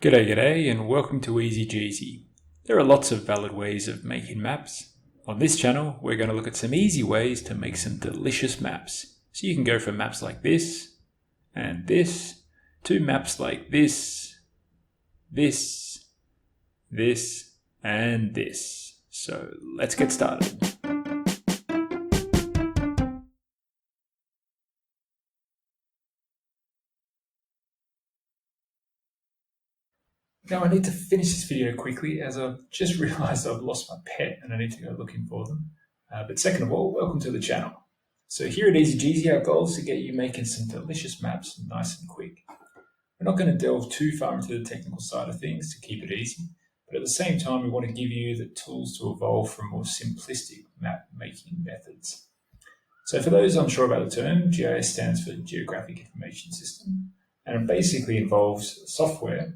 G'day and welcome to Easy Gisy. There are lots of valid ways of making maps. On this channel we're going to look at some easy ways to make some delicious maps. So you can go from maps like this and this to maps like this, this, and this. So let's get started. Now I need to finish this video quickly as I've just realized I've lost my pet and I need to go looking for them. But second of all, welcome to the channel. So here at Easy Gisy, our goal is to get you making some delicious maps nice and quick. We're not going to delve too far into the technical side of things to keep it easy, but at the same time we want to give you the tools to evolve from more simplistic map making methods. So for those unsure about the term, GIS stands for Geographic Information System, and it basically involves software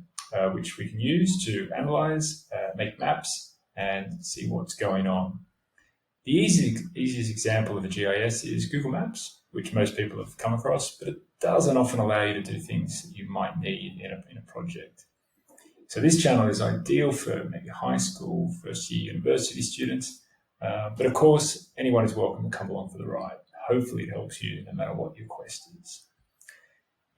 which we can use to analyze, make maps, and see what's going on. The easiest example of a GIS is Google Maps, which most people have come across, but it doesn't often allow you to do things that you might need in a project. So this channel is ideal for maybe high school, first year university students, but of course anyone is welcome to come along for the ride. Hopefully it helps you no matter what your quest is.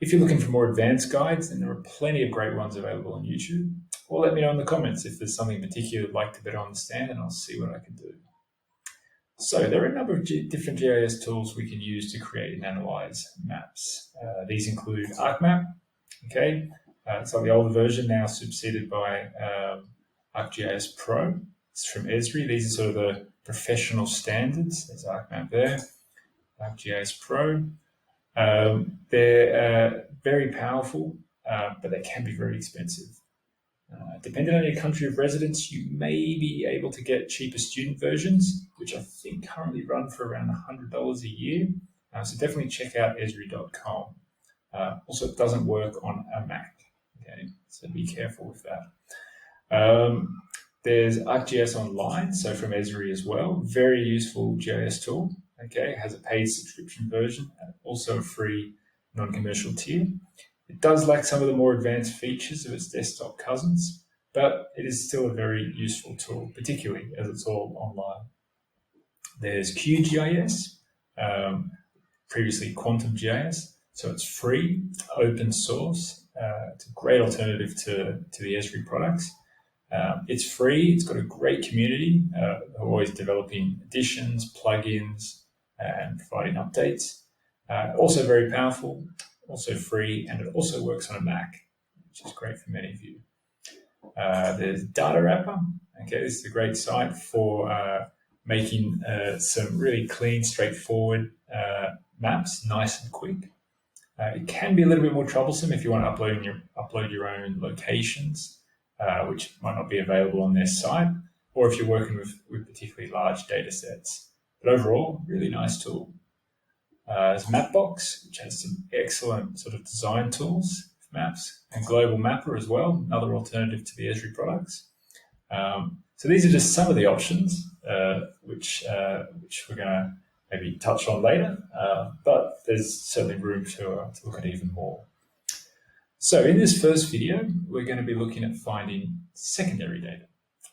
If you're looking for more advanced guides, then there are plenty of great ones available on YouTube, or let me know in the comments if there's something in particular you'd like to better understand, and I'll see what I can do. So there are a number of different GIS tools we can use to create and analyze maps. These include ArcMap, okay? It's like the older version now superseded by ArcGIS Pro. It's from Esri. These are sort of the professional standards. There's ArcMap there, ArcGIS Pro. They're very powerful, but they can be very expensive. Depending on your country of residence, you may be able to get cheaper student versions, which I think currently run for around $100 a year. So definitely check out esri.com. Also, it doesn't work on a Mac, okay? So be careful with that. There's ArcGIS Online, so from Esri as well. Very useful GIS tool. Okay, it has a paid subscription version and also a free non-commercial tier. It does lack some of the more advanced features of its desktop cousins, but it is still a very useful tool, particularly as it's all online. There's QGIS, previously Quantum GIS, so it's free, open source. It's a great alternative to the Esri products. It's free, it's got a great community, always developing additions, plugins, and providing updates. Also very powerful, also free, and it also works on a Mac, which is great for many of you. There's Data Wrapper. Okay, this is a great site for making some really clean, straightforward maps, nice and quick. It can be a little bit more troublesome if you want to upload your own locations, which might not be available on their site, or if you're working with particularly large data sets. But overall, really nice tool. There's Mapbox, which has some excellent sort of design tools for maps, and Global Mapper as well, another alternative to the Esri products. So these are just some of the options which we're going to maybe touch on later, but there's certainly room to look at even more. So in this first video, we're going to be looking at finding secondary data.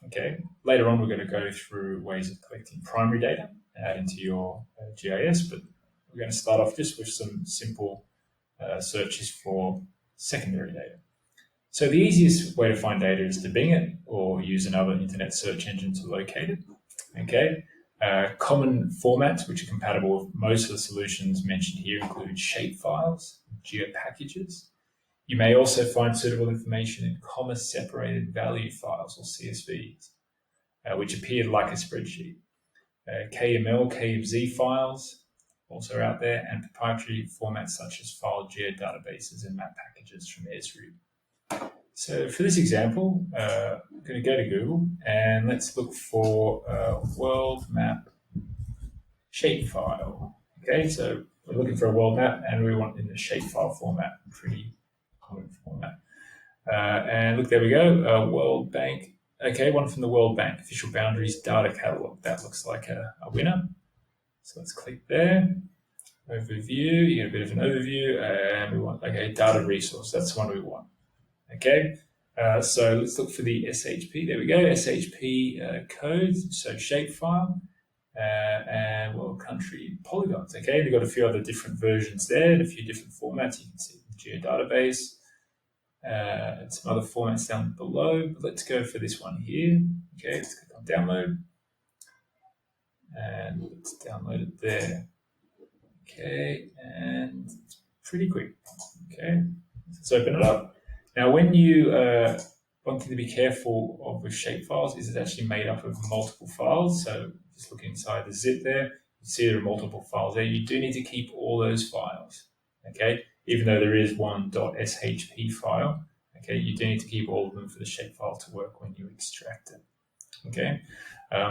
Okay. Later on, we're going to go through ways of collecting primary data into your GIS, but we're going to start off just with some simple searches for secondary data. So the easiest way to find data is to Bing it or use another internet search engine to locate it. Okay. Common formats which are compatible with most of the solutions mentioned here include shapefiles, geopackages. You may also find suitable information in comma-separated value files, or CSVs, which appear like a spreadsheet. KML, KMZ files also out there, and proprietary formats such as file geodatabases and map packages from Esri. So for this example, I'm going to go to Google and let's look for a world map shapefile. Okay, so we're looking for a world map and we want in the shapefile format, pretty common format. And look, there we go, World Bank. Okay, one from the World Bank, Official Boundaries Data Catalog. That looks like a winner. So let's click there. Overview, you get a bit of an overview, and we want, okay, data resource. That's the one we want. Okay, So let's look for the SHP. There we go, SHP code, so shapefile, and world country polygons. Okay, we've got a few other different versions there and a few different formats. You can see geodatabase, and some other formats down below. But let's go for this one here. Okay, let's click on download, and let's download it there. Okay, and it's pretty quick. Okay, let's open it up. Now, when you one thing to be careful of with shapefiles is it's actually made up of multiple files. So just look inside the zip there, you see there are multiple files there. You do need to keep all those files. Okay, even though there is one .shp file. Okay, you do need to keep all of them for the shapefile to work when you extract it. Okay,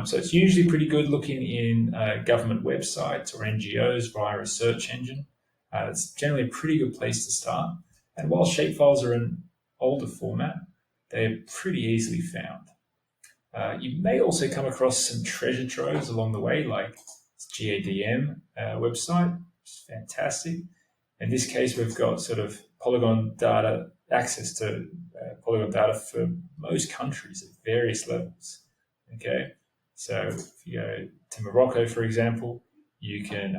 so it's usually pretty good looking in government websites or NGOs via a search engine. It's generally a pretty good place to start. And while shapefiles are an older format, they're pretty easily found. You may also come across some treasure troves along the way, like GADM website, which is fantastic. In this case, we've got sort of polygon data, access to polygon data for most countries at various levels. Okay, so if you go to Morocco, for example, you can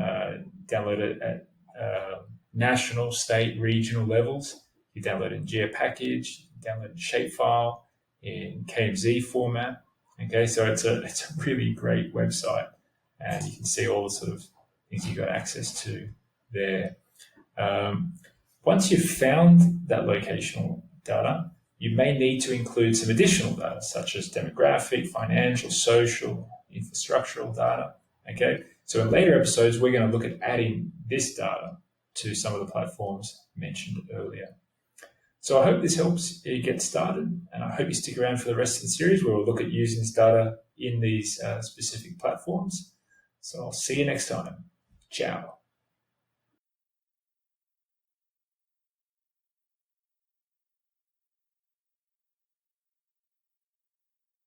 download it at national, state, regional levels. You download it in GeoPackage, you download it in shapefile, in KMZ format. Okay, so it's a really great website, and you can see all the sort of things you've got access to there. Once you've found that locational data, you may need to include some additional data, such as demographic, financial, social, infrastructural data. Okay, so in later episodes, we're going to look at adding this data to some of the platforms mentioned earlier. So I hope this helps you get started, and I hope you stick around for the rest of the series where we'll look at using this data in these specific platforms. So I'll see you next time. Ciao.